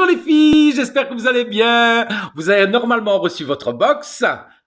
Bonjour les filles, j'espère que vous allez bien. Vous avez normalement reçu votre box.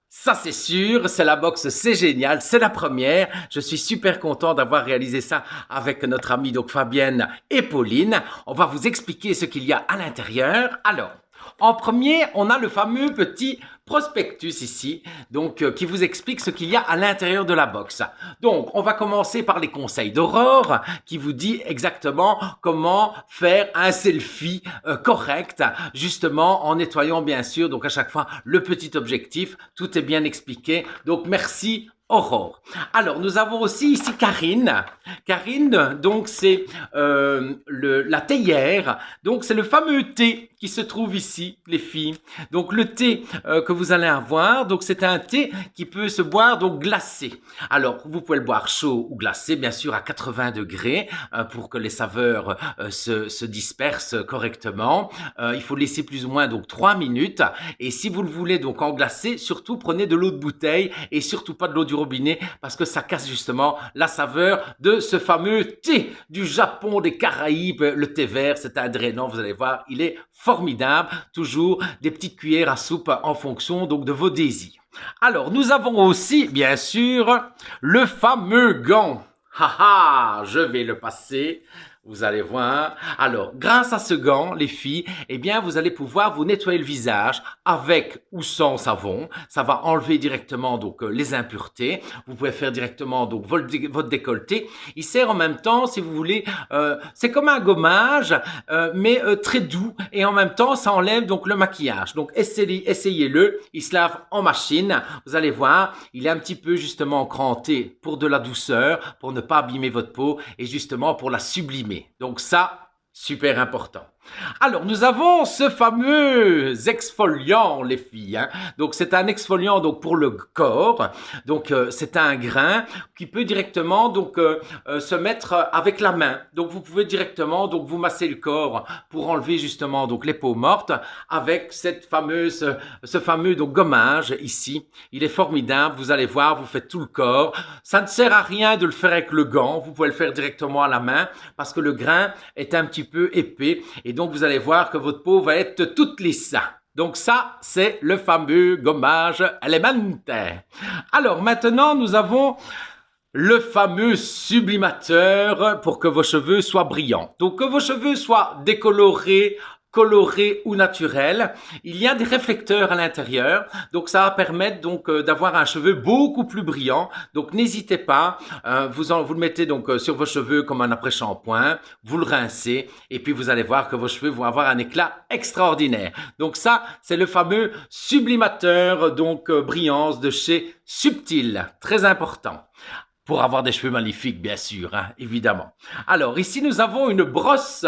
Ça c'est sûr, c'est la box, c'est génial, c'est la première. Je suis super content d'avoir réalisé ça avec notre amie donc Fabienne et Pauline. On va vous expliquer ce qu'il y a à l'intérieur. Alors, en premier, on a le fameux petit prospectus ici, donc qui vous explique ce qu'il y a à l'intérieur de la box. Donc, on va commencer par les conseils d'Aurore, qui vous dit exactement comment faire un selfie correct, justement en nettoyant bien sûr, donc à chaque fois, le petit objectif. Tout est bien expliqué. Donc, merci Aurore. Alors, nous avons aussi ici Karine. Karine, donc c'est la théière. Donc, c'est le fameux thé qui se trouve ici, les filles. Donc, le thé que vous allez avoir, donc c'est un thé qui peut se boire donc glacé. Alors, vous pouvez le boire chaud ou glacé, bien sûr à 80 degrés pour que les saveurs se dispersent correctement. Il faut laisser plus ou moins donc 3 minutes. Et si vous le voulez donc en glacé, surtout prenez de l'eau de bouteille et surtout pas de l'eau du robinet parce que ça casse justement la saveur de ce fameux thé du Japon, des Caraïbes. Le thé vert, c'est un drainant, vous allez voir, il est formidable. Toujours des petites cuillères à soupe en fonction donc de vos désirs. Alors, nous avons aussi, bien sûr, le fameux gant. Haha, je vais le passer. Vous allez voir. Alors, grâce à ce gant, les filles, eh bien, vous allez pouvoir vous nettoyer le visage avec ou sans savon. Ça va enlever directement donc les impuretés. Vous pouvez faire directement donc votre décolleté. Il sert en même temps, si vous voulez, c'est comme un gommage, mais très doux et en même temps, ça enlève donc le maquillage. Donc, essayez-le. Il se lave en machine. Vous allez voir, il est un petit peu justement cranté pour de la douceur, pour ne pas abîmer votre peau et justement pour la sublimer. Donc ça, super important. Alors, nous avons ce fameux exfoliant, les filles. Hein. Donc, c'est un exfoliant donc pour le corps. Donc, c'est un grain qui peut directement donc se mettre avec la main. Donc, vous pouvez directement donc vous masser le corps pour enlever justement donc les peaux mortes avec ce fameux donc gommage ici. Il est formidable. Vous allez voir, vous faites tout le corps. Ça ne sert à rien de le faire avec le gant. Vous pouvez le faire directement à la main parce que le grain est un petit peu épais et donc, vous allez voir que votre peau va être toute lisse. Donc, ça, c'est le fameux gommage Elemente. Alors, maintenant, nous avons le fameux sublimateur pour que vos cheveux soient brillants. Donc, que vos cheveux soient décolorés, coloré ou naturel. Il y a des réflecteurs à l'intérieur, donc ça va permettre donc d'avoir un cheveu beaucoup plus brillant. Donc n'hésitez pas, vous le mettez donc sur vos cheveux comme un après-shampoing, vous le rincez et puis vous allez voir que vos cheveux vont avoir un éclat extraordinaire. Donc ça, c'est le fameux sublimateur donc brillance de chez Subtil, très important. Pour avoir des cheveux magnifiques, bien sûr, hein, évidemment. Alors, ici, nous avons une brosse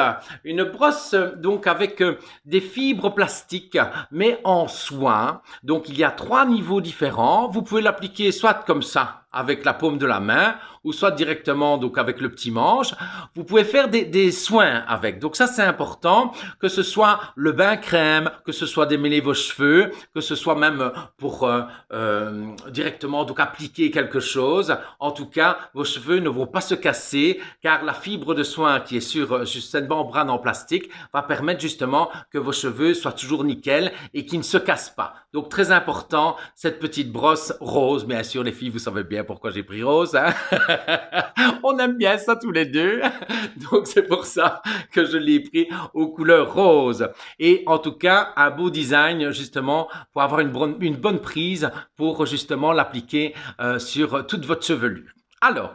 donc avec des fibres plastiques, mais en soie. Donc, il y a 3 niveaux différents. Vous pouvez l'appliquer soit comme ça, avec la paume de la main, ou soit directement donc avec le petit manche. Vous pouvez faire des soins avec. Donc ça, c'est important, que ce soit le bain crème, que ce soit démêler vos cheveux, que ce soit même pour directement donc appliquer quelque chose. En tout cas, vos cheveux ne vont pas se casser car la fibre de soin qui est sur cette membrane en plastique va permettre justement que vos cheveux soient toujours nickel et qu'ils ne se cassent pas. Donc très important, cette petite brosse rose. Bien sûr, les filles, vous savez bien pourquoi j'ai pris rose. Hein? On aime bien ça tous les deux. Donc c'est pour ça que je l'ai pris aux couleurs roses. Et en tout cas, un beau design justement pour avoir une bonne prise pour justement l'appliquer sur toute votre chevelure. Alors,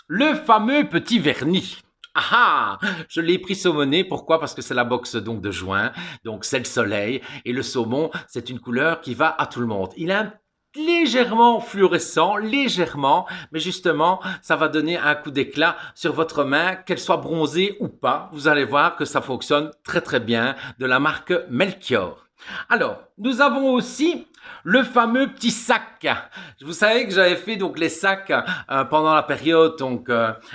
le fameux petit vernis. Ah, je l'ai pris saumonné. Pourquoi? Parce que c'est la box donc de juin, donc c'est le soleil et le saumon, c'est une couleur qui va à tout le monde. Il a légèrement fluorescent, légèrement, mais justement, ça va donner un coup d'éclat sur votre main, qu'elle soit bronzée ou pas. Vous allez voir que ça fonctionne très très bien, de la marque Melchior. Alors, nous avons aussi Le fameux petit sac. Vous savez que j'avais fait donc les sacs pendant la période donc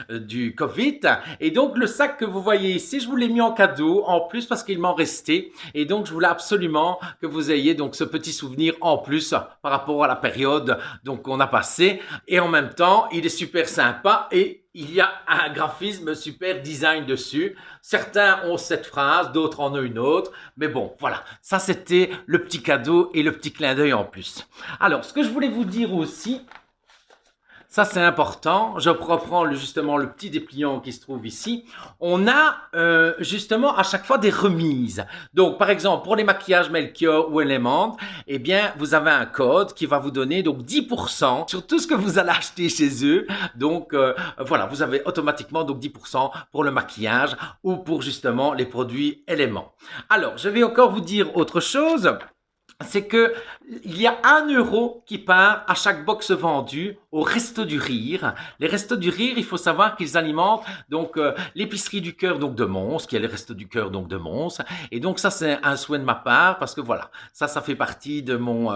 du Covid, et donc le sac que vous voyez ici, je vous l'ai mis en cadeau en plus parce qu'il m'en restait, et donc je voulais absolument que vous ayez donc ce petit souvenir en plus par rapport à la période donc qu'on a passé, et en même temps il est super sympa et il y a un graphisme super design dessus. Certains ont cette phrase, d'autres en ont une autre. Mais bon, voilà. Ça, c'était le petit cadeau et le petit clin d'œil en plus. Alors, ce que je voulais vous dire aussi, ça c'est important, je reprends justement le petit dépliant qui se trouve ici. On a justement à chaque fois des remises. Donc par exemple pour les maquillages Melchior ou Element, eh bien vous avez un code qui va vous donner donc 10% sur tout ce que vous allez acheter chez eux. Donc voilà, vous avez automatiquement donc 10% pour le maquillage ou pour justement les produits Element. Alors je vais encore vous dire autre chose. C'est que il y a 1 euro qui part à chaque box vendue au Resto du Rire. Les Restos du Rire, il faut savoir qu'ils alimentent donc l'épicerie du cœur donc de Mons, qui est le Resto du cœur donc de Mons. Et donc ça c'est un souhait de ma part parce que voilà, ça fait partie de mon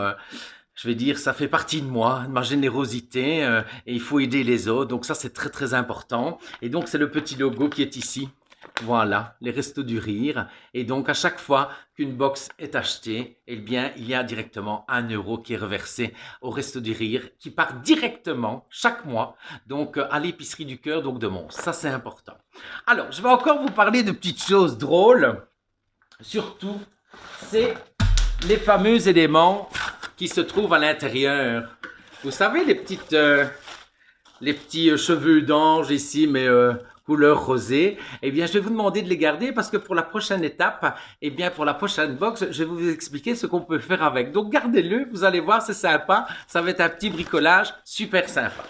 je vais dire, ça fait partie de moi, de ma générosité et il faut aider les autres. Donc ça c'est très très important. Et donc c'est le petit logo qui est ici. Voilà, les Restos du Rire. Et donc, à chaque fois qu'une box est achetée, eh bien, il y a directement 1 euro qui est reversé au Resto du Rire, qui part directement, chaque mois, donc à l'épicerie du cœur, donc de Mons. Ça, c'est important. Alors, je vais encore vous parler de petites choses drôles. Surtout, c'est les fameux éléments qui se trouvent à l'intérieur. Vous savez, les petits cheveux d'ange ici, mais couleur rosée, eh bien, je vais vous demander de les garder parce que pour la prochaine étape, eh bien, pour la prochaine box, je vais vous expliquer ce qu'on peut faire avec. Donc, gardez-le, vous allez voir, c'est sympa. Ça va être un petit bricolage super sympa.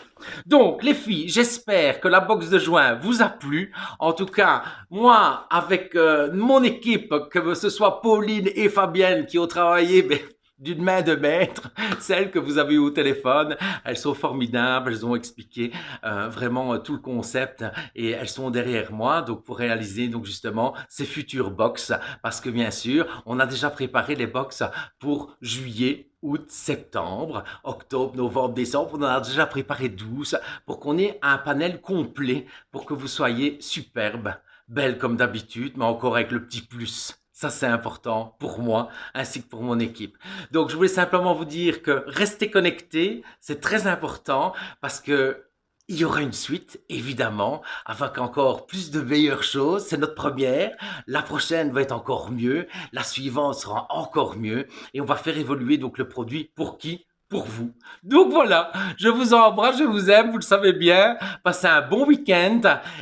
Donc, les filles, j'espère que la box de juin vous a plu. En tout cas, moi, avec mon équipe, que ce soit Pauline et Fabienne qui ont travaillé, d'une main de maître, celles que vous avez eu au téléphone, elles sont formidables, elles ont expliqué vraiment tout le concept et elles sont derrière moi donc pour réaliser donc justement ces futures box parce que bien sûr, on a déjà préparé les box pour juillet, août, septembre, octobre, novembre, décembre, on en a déjà préparé 12 pour qu'on ait un panel complet pour que vous soyez superbe, belle comme d'habitude, mais encore avec le petit plus. Ça, c'est important pour moi ainsi que pour mon équipe. Donc, je voulais simplement vous dire que restez connectés, c'est très important parce que il y aura une suite, évidemment, avec encore plus de meilleures choses. C'est notre première. La prochaine va être encore mieux. La suivante sera encore mieux. Et on va faire évoluer donc le produit pour qui? Pour vous. Donc voilà, je vous embrasse, je vous aime, vous le savez bien. Passez un bon week-end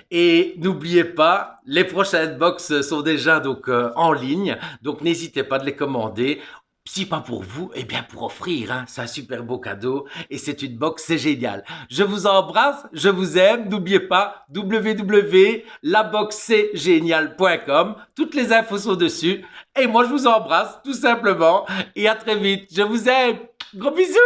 et n'oubliez pas, les prochaines box sont déjà donc en ligne. Donc n'hésitez pas de les commander. Si pas pour vous, eh bien pour offrir, hein. C'est un super beau cadeau et c'est une box, c'est génial. Je vous embrasse, je vous aime. N'oubliez pas www.laboxcgenial.com. Toutes les infos sont dessus. Et moi, je vous embrasse tout simplement et à très vite. Je vous aime. Gros bisous